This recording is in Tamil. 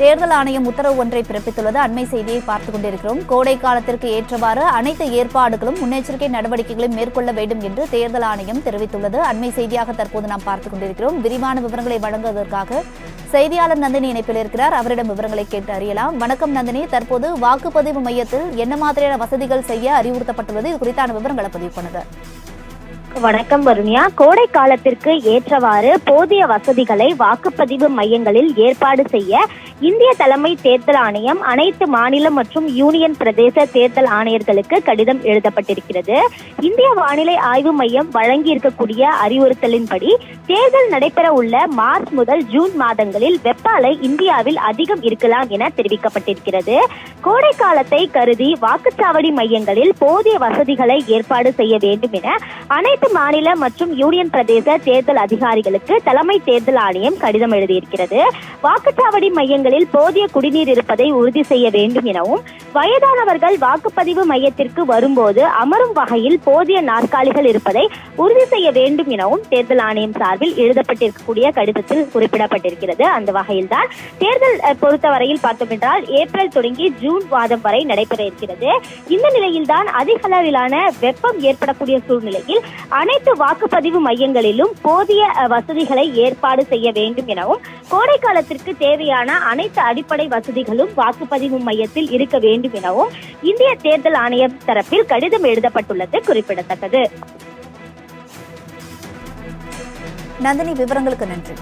தேர்தல் ஆணையம் உத்தரவு ஒன்றை பிறப்பித்துள்ளது. அண்மை செய்தியை பார்த்துக் கொண்டிருக்கிறோம். கோடை காலத்திற்கு ஏற்றவாறு அனைத்து ஏற்பாடுகளும் முன்னெச்சரிக்கை நடவடிக்கைகளையும் மேற்கொள்ள வேண்டும் என்று தேர்தல் ஆணையம் தெரிவித்துள்ளது. அண்மை செய்தியாக தற்போது நாம் பார்த்துக் கொண்டிருக்கிறோம். விரிவான விவரங்களை வழங்குவதற்காக செய்தியாளர் நந்தினி இணைப்பில் இருக்கிறார். அவரிடம் விவரங்களை கேட்டு அறியலாம். வணக்கம் நந்தினி, தற்போது வாக்குப்பதிவு மையத்தில் என்ன மாதிரியான வசதிகள் செய்ய அறிவுறுத்தப்பட்டுள்ளது? இது குறித்தான விவரங்களை பதிவு பண்ணுங்க. வணக்கம் வருண்யா. கோடை காலத்திற்கு ஏற்றவாறு போதிய வசதிகளை வாக்குப்பதிவு மையங்களில் ஏற்பாடு செய்ய இந்திய தலைமை தேர்தல் ஆணையம் அனைத்து மாநில மற்றும் யூனியன் பிரதேச தேர்தல் ஆணையர்களுக்கு கடிதம் எழுதப்பட்டிருக்கிறது. இந்திய வானிலை ஆய்வு மையம் வழங்கி இருக்கக்கூடிய அறிவுறுத்தலின்படி தேர்தல் நடைபெற உள்ள மார்ச் முதல் ஜூன் மாதங்களில் வெப்ப அலை இந்தியாவில் அதிகம் இருக்கலாம் என தெரிவிக்கப்பட்டிருக்கிறது. கோடை காலத்தை கருதி வாக்குச்சாவடி மையங்களில் போதிய வசதிகளை ஏற்பாடு செய்ய வேண்டும் என அனைத்து மாநில மற்றும் யூனியன் பிரதேச தேர்தல் அதிகாரிகளுக்கு தலைமை தேர்தல் ஆணையம் கடிதம் எழுதியிருக்கிறது. வாக்குச்சாவடி மையங்களில் போதிய குடிநீர் இருப்பதை உறுதி செய்ய வேண்டும் எனவும், வயதானவர்கள் வாக்குப்பதிவு மையத்திற்கு வரும்போது அமரும் வகையில் போதிய நாற்காலிகள் இருப்பதை உறுதி செய்ய வேண்டும் எனவும் தேர்தல் ஆணையம் சார்பில் எழுதப்பட்டிருக்கக்கூடிய கடிதத்தில் குறிப்பிடப்பட்டிருக்கிறது. அந்த வகையில் தான் தேர்தல் பொறுத்தவரையில் பார்த்தோம் என்றால் ஏப்ரல் தொடங்கி ஜூன் மாதம் வரை நடைபெற இருக்கிறது. இந்த நிலையில் தான் அதிக அளவிலான வெப்பம் ஏற்படக்கூடிய சூழ்நிலையில் அனைத்து வாக்குப்பதிவு மையங்களிலும் போதிய வசதிகளை ஏற்பாடு செய்ய வேண்டும் எனவும், கோடை காலத்திற்கு தேவையான அனைத்து அடிப்படை வசதிகளும் வாக்குப்பதிவு மையத்தில் இருக்க வேண்டும் எனவும் இந்திய தேர்தல் ஆணையம் தரப்பில் கடிதம் எழுதப்பட்டுள்ளது குறிப்பிடத்தக்கது. நந்தினி, விவரங்களுக்கு நன்றி.